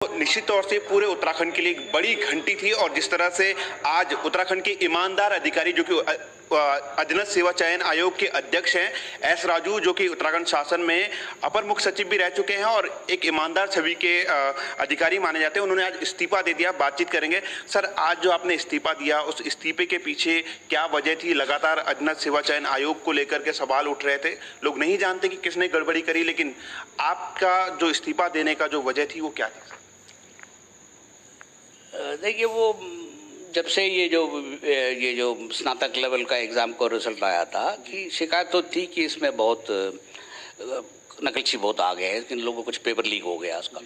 निश्चित तौर से पूरे उत्तराखंड के लिए एक बड़ी घंटी थी और जिस तरह से आज उत्तराखंड के ईमानदार अधिकारी जो कि अधीनस्थ सेवा चयन आयोग के अध्यक्ष हैं एस राजू, जो कि उत्तराखंड शासन में अपर मुख्य सचिव भी रह चुके हैं और एक ईमानदार छवि के अधिकारी माने जाते हैं, उन्होंने आज इस्तीफा दे दिया। बातचीत करेंगे। सर, आज जो आपने इस्तीफा दिया, उस इस्तीफे के पीछे क्या वजह थी? लगातार अधीनस्थ सेवा चयन आयोग को लेकर के सवाल उठ रहे थे, लोग नहीं जानते कि किसने गड़बड़ी करी, लेकिन आपका जो इस्तीफा देने का जो वजह थी वो क्या थी? देखिए, वो जब से ये जो स्नातक लेवल का एग्ज़ाम का रिजल्ट आया था कि शिकायत तो थी कि इसमें बहुत नकलची बहुत आ गए हैं, इन लोगों को कुछ पेपर लीक हो गया उसका।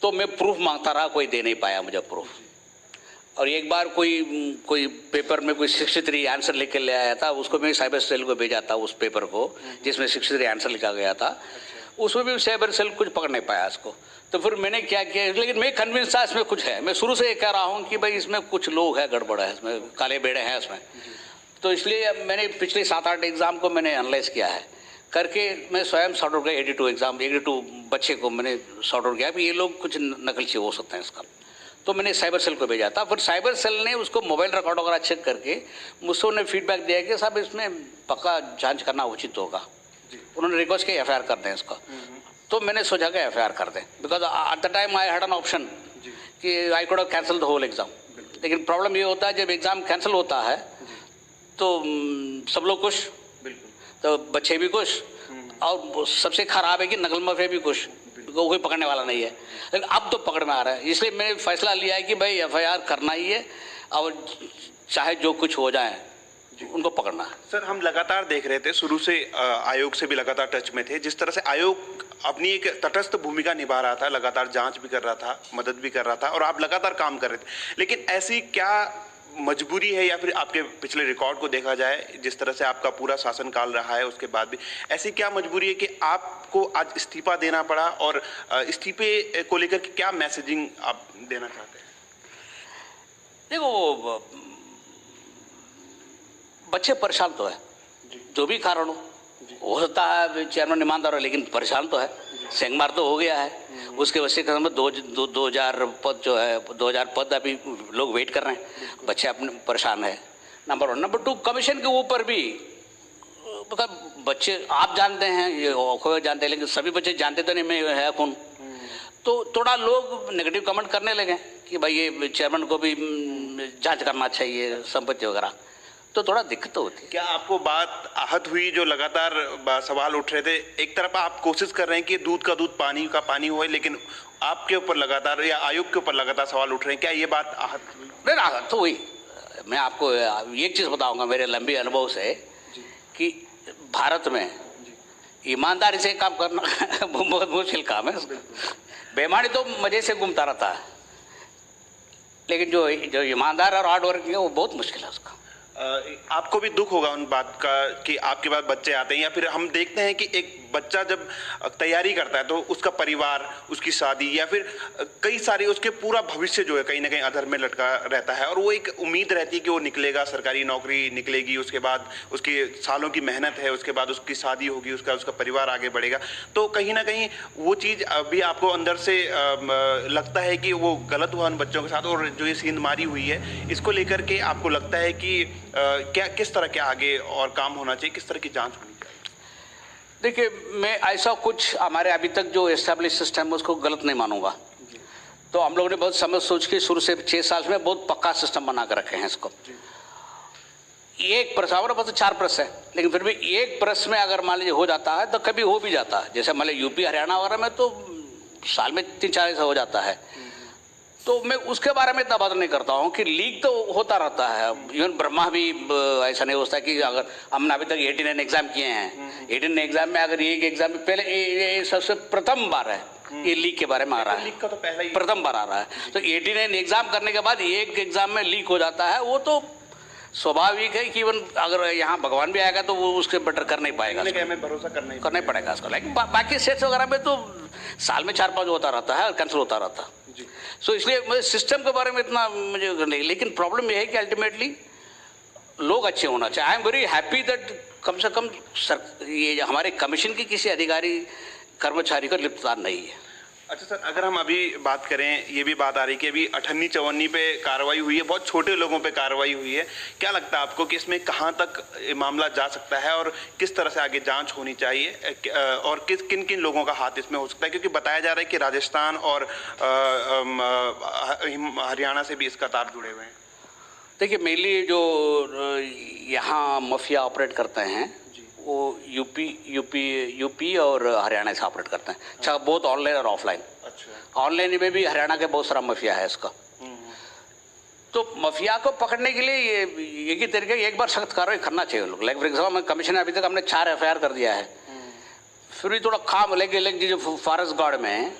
तो मैं प्रूफ मांगता रहा, कोई दे नहीं पाया मुझे प्रूफ। और एक बार कोई पेपर में कोई 63 आंसर लिख के ले आया था, उसको मैं साइबर सेल को भेजा था उस पेपर को जिसमें 63 आंसर लिखा गया था, उसमें भी साइबर सेल कुछ पकड़ नहीं पाया उसको। तो फिर मैंने क्या किया, लेकिन मैं कन्विंस था इसमें कुछ है। मैं शुरू से ये कह रहा हूँ कि भाई इसमें कुछ लोग हैं, गड़बड़ है, इसमें काले बेड़े हैं इसमें। तो इसलिए मैंने पिछले 7-8 एग्ज़ाम को मैंने एनालाइज किया है करके, मैं स्वयं सॉर्ट आउट किया। 82 बच्चे को मैंने सॉर्ट आउट किया कि ये लोग कुछ नकलची हो सकते हैं इसका। तो मैंने साइबर सेल को भेजा था। फिर साइबर सेल ने उसको मोबाइल रिकॉर्ड वगैरह चेक करके मुझसे उन्हें फीडबैक दिया कि साहब इसमें पक्का जाँच करना उचित होगा। उन्होंने रिक्वेस्ट किया FIR कर दें इसका। तो मैंने सोचा कि FIR कर दें, because at the time I had an option कि I could have cancel the whole exam. लेकिन प्रॉब्लम ये होता है, जब एग्ज़ाम कैंसिल होता है तो सब लोग खुश, तो बच्चे भी खुश, और सबसे खराब है कि नकल माफिया भी खुश, कोई पकड़ने वाला नहीं है। लेकिन अब तो पकड़ में आ रहा है, इसलिए मैंने फैसला लिया है कि भाई FIR करना ही है, और चाहे जो कुछ हो जाए उनको पकड़ना है। सर, हम लगातार देख रहे थे, शुरू से आयोग से भी लगातार टच में थे, जिस तरह से आयोग अपनी एक तटस्थ भूमिका निभा रहा था, लगातार जांच भी कर रहा था, मदद भी कर रहा था, और आप लगातार काम कर रहे थे। लेकिन ऐसी क्या मजबूरी है, या फिर आपके पिछले रिकॉर्ड को देखा जाए, जिस तरह से आपका पूरा शासनकाल रहा है, उसके बाद भी ऐसी क्या मजबूरी है कि आपको आज इस्तीफा देना पड़ा? और इस्तीफे को लेकर के क्या मैसेजिंग आप देना चाहते हैं? देखो, बच्चे परेशान तो है, जो भी कारण हो सकता है चेयरमैन ईमानदार हो, लेकिन परेशान तो है। सेंगमार तो हो गया है, उसके वजह से 2000 पद जो है, 2000 पद अभी लोग वेट कर रहे हैं, बच्चे अपने परेशान है। नंबर 1। नंबर 2, कमीशन के ऊपर भी मतलब बच्चे, आप जानते हैं, ये जानते हैं, लेकिन सभी बच्चे जानते तो नहीं मैं है कौन। तो थोड़ा लोग नेगेटिव कमेंट करने लगे कि भाई ये चेयरमैन को भी जांच करना चाहिए, संपत्ति वगैरह, तो थोड़ा दिक्कत तो होती है। क्या आपको बात आहत हुई, जो लगातार सवाल उठ रहे थे? एक तरफ आप कोशिश कर रहे हैं कि दूध का दूध पानी का पानी हो, लेकिन आपके ऊपर लगातार या आयोग के ऊपर लगातार सवाल उठ रहे हैं, क्या ये बात आहत हुई? नहीं, आहत तो हुई। मैं आपको एक चीज़ बताऊंगा मेरे लंबे अनुभव से कि भारत में ईमानदारी से काम करना बहुत मुश्किल काम है। बेईमानी तो मजे से घूमता रहता है, लेकिन जो ईमानदार और हार्ड वर्किंग है वो बहुत मुश्किल है उसका। आपको भी दुख होगा उन बात का कि आपके पास बच्चे आते हैं, या फिर हम देखते हैं कि एक बच्चा जब तैयारी करता है तो उसका परिवार, उसकी शादी, या फिर कई सारे उसके पूरा भविष्य जो है कहीं ना कहीं अधर में लटका रहता है, और वो एक उम्मीद रहती है कि वो निकलेगा, सरकारी नौकरी निकलेगी, उसके बाद उसके सालों की मेहनत है, उसके बाद उसकी शादी होगी, उसका परिवार आगे बढ़ेगा। तो कहीं ना कहीं वो चीज़ अभी आपको अंदर से लगता है कि वो गलत हुआ उन बच्चों के साथ, और जो ये सेंधमारी हुई है इसको लेकर के आपको लगता है कि क्या, किस तरह के आगे और काम होना चाहिए, किस तरह की जांच होनी चाहिए? देखिए, मैं ऐसा कुछ हमारे अभी तक जो एस्टेब्लिश सिस्टम है उसको गलत नहीं मानूंगा। तो हम लोगों ने बहुत समझ सोच के शुरू से 6 साल में बहुत पक्का सिस्टम बना कर रखे हैं इसको। एक प्रेस, हमारे पास 4 प्रेस है, लेकिन फिर भी एक प्रेस में अगर मान लीजिए हो जाता है तो कभी हो भी जाता है। जैसे मान लीजिए यूपी हरियाणा वगैरह में तो साल में 3-4 ऐसा हो जाता है। तो मैं उसके बारे में इतना बात नहीं करता हूँ कि लीक तो होता रहता है। इवन ब्रह्मा भी ऐसा नहीं होता कि अगर हमने अभी तक 89 एग्जाम किए हैं, 89 एग्जाम में अगर एक एग्जाम में पहले ये सबसे प्रथम बार है ये लीक के बारे में आ रहा है। लीक का तो पहला ही प्रथम बार आ रहा है। तो 89 एग्जाम करने के बाद एक एग्जाम में लीक हो जाता है, वो तो स्वाभाविक है कि इवन अगर यहाँ भगवान भी आएगा तो वो उसके बेटर कर नहीं पाएगा, हमें भरोसा करना ही पड़ेगा उसको। लेकिन बाकी स्टेट्स वगैरह में तो साल में 4-5 होता रहता है और कैंसिल होता रहता है। सो इसलिए मुझे सिस्टम के बारे में इतना मुझे नहीं, लेकिन प्रॉब्लम यह है कि अल्टीमेटली लोग अच्छे होना चाहिए। I am very happy that come से कम ये हमारे कमीशन के किसी अधिकारी कर्मचारी का लिप्तदान नहीं है। अच्छा सर, अगर हम अभी बात करें, ये भी बात आ रही कि अभी 58 54 पे कार्रवाई हुई है, बहुत छोटे लोगों पे कार्रवाई हुई है। क्या लगता है आपको कि इसमें कहाँ तक ये मामला जा सकता है और किस तरह से आगे जांच होनी चाहिए, और किन किन लोगों का हाथ इसमें हो सकता है? क्योंकि बताया जा रहा है कि राजस्थान और हरियाणा से भी इसका तार जुड़े हुए हैं। देखिए, मेनली जो यहाँ माफिया ऑपरेट करते हैं वो यूपी और हरियाणा से ऑपरेट करते हैं। अच्छा, बहुत ऑनलाइन और ऑफलाइन। अच्छा। ऑनलाइन में भी हरियाणा के बहुत सारा माफिया है इसका। तो माफिया को पकड़ने के लिए ये एक ही तरीके, एक बार सख्त कार्रवाई करना चाहिए लोग। लाइक फॉर एग्जाम्पल, कमीशन अभी तक हमने 4 FIR कर दिया है। फिर भी थोड़ा काम लेकिन जो फॉरेस्ट गार्ड में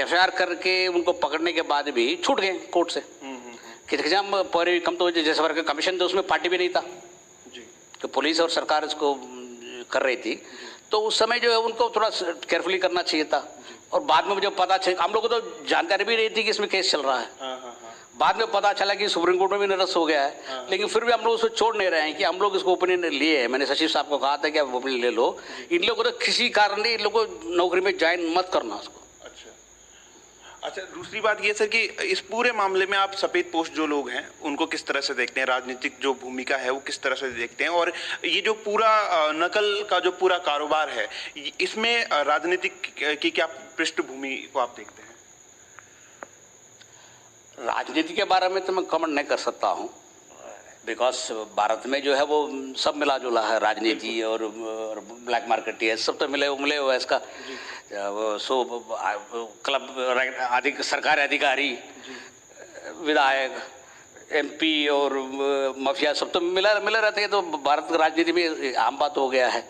FIR करके उनको पकड़ने के बाद भी छूट गए कोर्ट से। एग्जाम पर कम तो जैसे वर्ग कमीशन तो उसमें पार्टी भी नहीं था जी, तो पुलिस और सरकार इसको कर रही थी। तो उस समय जो है उनको थोड़ा केयरफुली करना चाहिए था। और बाद में मुझे पता चला, हम लोगों को तो जानकारी भी नहीं थी कि इसमें केस चल रहा है। बाद में पता चला कि सुप्रीम कोर्ट में भी निरस्त हो गया है। लेकिन फिर भी हम लोग उसको छोड़ नहीं रहे हैं कि हम लोग इसको ओपिनियन लिए हैं। मैंने सचिव साहब को कहा था कि आप ओपिनियन ले लो। इन लोगों को तो किसी कारण नहीं, इन लोगों को नौकरी में ज्वाइन मत करना उसको। अच्छा, दूसरी बात ये सर कि इस पूरे मामले में आप सफेद पोस्ट जो लोग हैं उनको किस तरह से देखते हैं, राजनीतिक जो भूमिका है वो किस तरह से देखते हैं, और ये जो पूरा नकल का जो पूरा कारोबार है इसमें राजनीतिक की क्या पृष्ठभूमि को आप देखते हैं? राजनीति के बारे में तो मैं कमेंट नहीं कर सकता हूँ, बिकॉज भारत में जो है वो सब मिला जुला है, राजनीति और ब्लैक मार्केट है, सब तो मिले हुए इसका। सो क्लब अधिक सरकारी अधिकारी, विधायक, MP और माफिया सब तो मिला रहते हैं। तो भारत की राजनीति में आम बात हो गया है।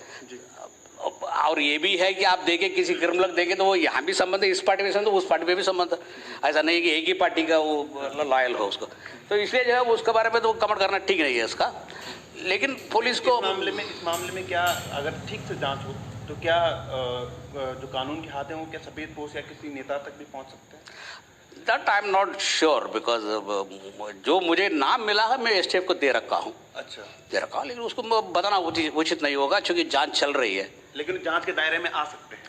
और ये भी है कि आप देखें किसी क्रिमिनल देखें तो वो यहाँ भी संबंध है, इस पार्टी में संबंध है, उस पार्टी में भी संबंध है। ऐसा नहीं है कि एक ही पार्टी का वो लॉयल हो उसको। तो इसलिए जो है उसके बारे में तो कमेंट करना ठीक नहीं है इसका। लेकिन पुलिस को इस मामले में क्या, अगर ठीक से जांच हो तो क्या जो कानून के हाथ हैं वो क्या सफेद पोस्ट या किसी नेता तक भी पहुंच सकते हैं? That I am not sure, because जो मुझे नाम मिला है मैं STF को दे रखा हूँ। अच्छा, दे रखा हूँ, लेकिन उसको बताना उचित नहीं होगा क्योंकि जांच चल रही है। लेकिन जांच के दायरे में आ सकते हैं।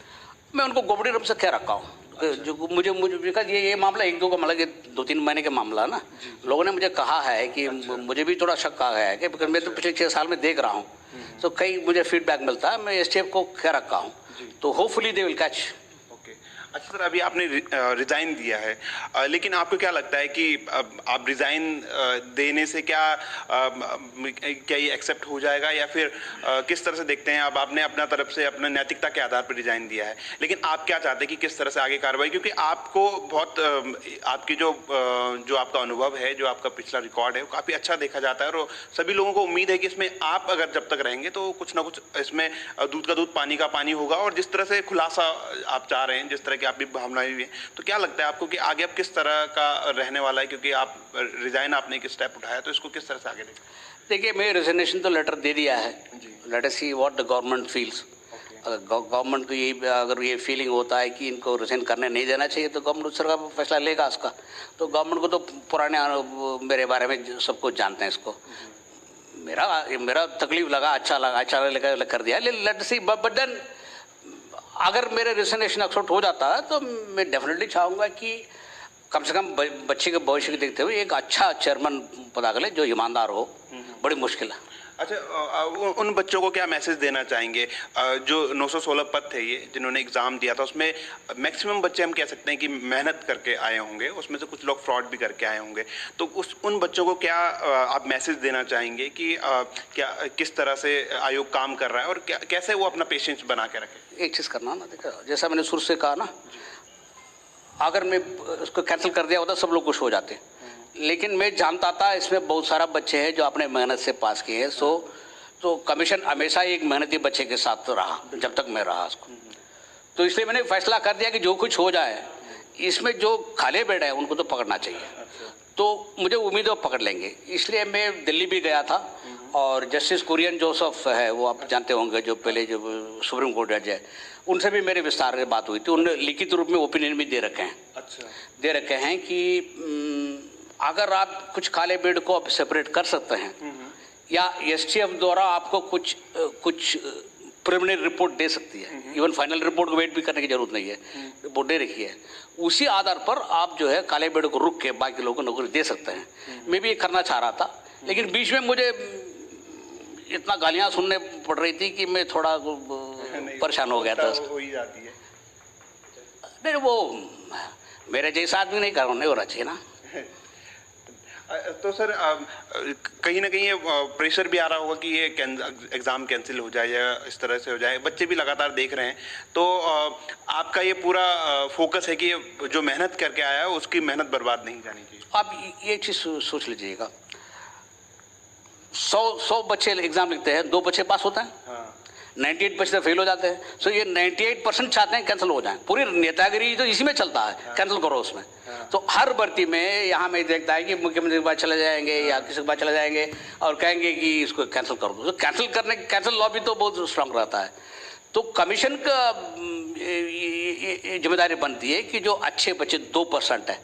मैं उनको गोपनीय रूप से कह रखा हूँ। अच्छा। जो मुझे बिकॉज ये मामला 1-2 का मतलब 2-3 महीने का मामला ना, लोगों ने मुझे कहा है कि अच्छा। मुझे भी थोड़ा शक आ गया है कि बिकॉज मैं तो पिछले 6 साल में देख रहा हूँ, तो कई मुझे फीडबैक मिलता है। मैं STF को कह रखा हूँ, तो होपफुली दे विल कैच। अच्छा सर, अभी आपने रिजाइन दिया है, लेकिन आपको क्या लगता है कि आप रिजाइन देने से क्या ये एक्सेप्ट हो जाएगा, या फिर किस तरह से देखते हैं? अब आपने अपना तरफ से अपने नैतिकता के आधार पर रिजाइन दिया है, लेकिन आप क्या चाहते हैं कि किस तरह से आगे कार्रवाई? क्योंकि आपको बहुत आपकी जो आपका अनुभव है, जो आपका पिछला रिकॉर्ड है, वो काफ़ी अच्छा देखा जाता है, और सभी लोगों को उम्मीद है कि इसमें आप अगर जब तक रहेंगे तो कुछ ना कुछ इसमें दूध का दूध पानी का पानी होगा। और जिस तरह से खुलासा आप चाह रहे हैं, जिस तरह की आपकी भावनाएं भी हैं, तो क्या लगता है आपको कि आगे अब किस तरह का रहने वाला है? क्योंकि आप रिजाइन आपने एक स्टेप उठाया, तो इसको किस तरह से आगे देखें? देखिए, मैं रिजिग्नेशन तो लेटर दे दिया है। Let us see what the government feels. अगर गवर्नमेंट को ये अगर ये फीलिंग होता है कि इनको रिजाइन करने नहीं देना चाहिए तो गवर्नमेंट सरकार फैसला लेगा उसका। तो गवर्नमेंट को तो पुराने मेरे बारे में सब कुछ जानते हैं इसको। मेरा तकलीफ लगा, अच्छा लगा कर दिया। लेट सी, बट देन अगर मेरे रिजिग्नेशन एक्सेप्ट हो जाता है तो मैं डेफिनेटली चाहूँगा कि कम से कम बच्चे के भविष्य को देखते हुए एक अच्छा चेयरमैन पता करें जो ईमानदार हो। बड़ी मुश्किल है। अच्छा, उन बच्चों को क्या मैसेज देना चाहेंगे जो 916 पद थे ये जिन्होंने एग्ज़ाम दिया था? उसमें मैक्सिमम बच्चे हम कह सकते हैं कि मेहनत करके आए होंगे, उसमें से कुछ लोग फ्रॉड भी करके आए होंगे। तो उन बच्चों को क्या आप मैसेज देना चाहेंगे कि क्या किस तरह से आयोग काम कर रहा है, और कैसे वो अपना पेशेंस बना के रखे? एक चीज़ करना ना, देखो जैसा मैंने शुरू से कहा ना, अगर मैं उसको कैंसिल कर दिया होता सब लोग खुश हो जाते, लेकिन मैं जानता था इसमें बहुत सारा बच्चे हैं जो अपने मेहनत से पास किए हैं। तो कमीशन हमेशा एक मेहनती बच्चे के साथ रहा जब तक मैं रहा उसको। तो इसलिए मैंने फैसला कर दिया कि जो कुछ हो जाए, इसमें जो खाले बेड है उनको तो पकड़ना चाहिए। तो मुझे उम्मीद है पकड़ लेंगे। इसलिए मैं दिल्ली भी गया था, और जस्टिस कुरियन जोसेफ है, वो आप जानते होंगे, जो पहले जो सुप्रीम कोर्ट जज है, उनसे भी मेरे विस्तार से बात हुई थी। उन्होंने लिखित रूप में ओपिनियन भी दे रखे हैं। अच्छा, दे रखे हैं कि अगर आप कुछ काले बेड को आप सेपरेट कर सकते हैं, या STF द्वारा आपको कुछ प्रिलिमिनरी रिपोर्ट दे सकती है, इवन फाइनल रिपोर्ट को वेट भी करने की जरूरत नहीं है, रिपोर्ट दे रखी है, उसी आधार पर आप जो है काले बेड़े को रुक के बाकी लोगों को नौकरी दे सकते हैं। मैं भी ये करना चाह रहा था, लेकिन बीच में मुझे इतना गालियां सुनने पड़ रही थी कि मैं थोड़ा परेशान हो गया था। हो ही जाती है। नहीं, वो मेरे जैसा आदमी नहीं होना चाहिए ना। तो सर कहीं ना कहीं प्रेशर भी आ रहा होगा कि ये एग्ज़ाम कैंसिल हो जाए या इस तरह से हो जाए, बच्चे भी लगातार देख रहे हैं, तो आपका ये पूरा फोकस है कि जो मेहनत करके आया है उसकी मेहनत बर्बाद नहीं जानी चाहिए। आप ये चीज़ सोच लीजिएगा, 100 बच्चे एग्जाम लिखते हैं, 2 बच्चे पास होते हैं, हाँ। 98 बच्चे फेल हो जाते हैं। सो ये 98% चाहते हैं कैंसिल हो जाए। पूरी नेतागिरी तो इसी में चलता है, कैंसिल करो उसमें। तो हर भर्ती में यहाँ में देखता है कि मुख्यमंत्री के पास चले जाएंगे या किसी के पास चले जाएंगे और कहेंगे कि इसको कैंसिल कर दो। तो कैंसिल लॉबी तो बहुत स्ट्रांग रहता है। तो कमीशन का जिम्मेदारी बनती है कि जो अच्छे बच्चे 2% है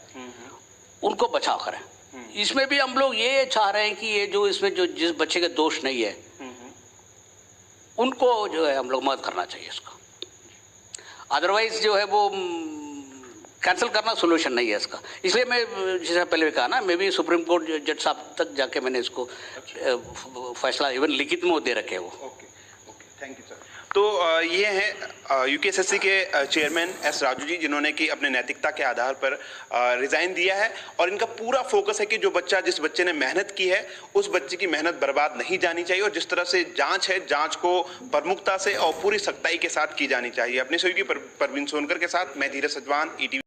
उनको बचाव करें। इसमें भी हम लोग ये चाह रहे हैं कि ये जो इसमें जो जिस बच्चे के दोष नहीं है उनको जो है हम लोग मदद करना चाहिए इसको। अदरवाइज जो है वो कैंसिल करना सोल्यूशन नहीं है इसका। इसलिए मैं जैसे पहले भी कहा ना, मैं भी सुप्रीम कोर्ट जज साहब तक जाके मैंने इसको फैसला इवन लिखित में दे रखे वो। Okay, thank you sir. तो ये हैं यूकेएसएससी के चेयरमैन एस राजू जी, जिन्होंने कि अपने नैतिकता के आधार पर रिजाइन दिया है और इनका पूरा फोकस है कि जिस बच्चे ने मेहनत की है उस बच्चे की मेहनत बर्बाद नहीं जानी चाहिए और जिस तरह से जांच है, जांच को प्रमुखता से और पूरी सख्ताई के साथ की जानी चाहिए। अपने सहयोगी परवीन सोनकर के साथ मैं धीरज सजवान, ETV।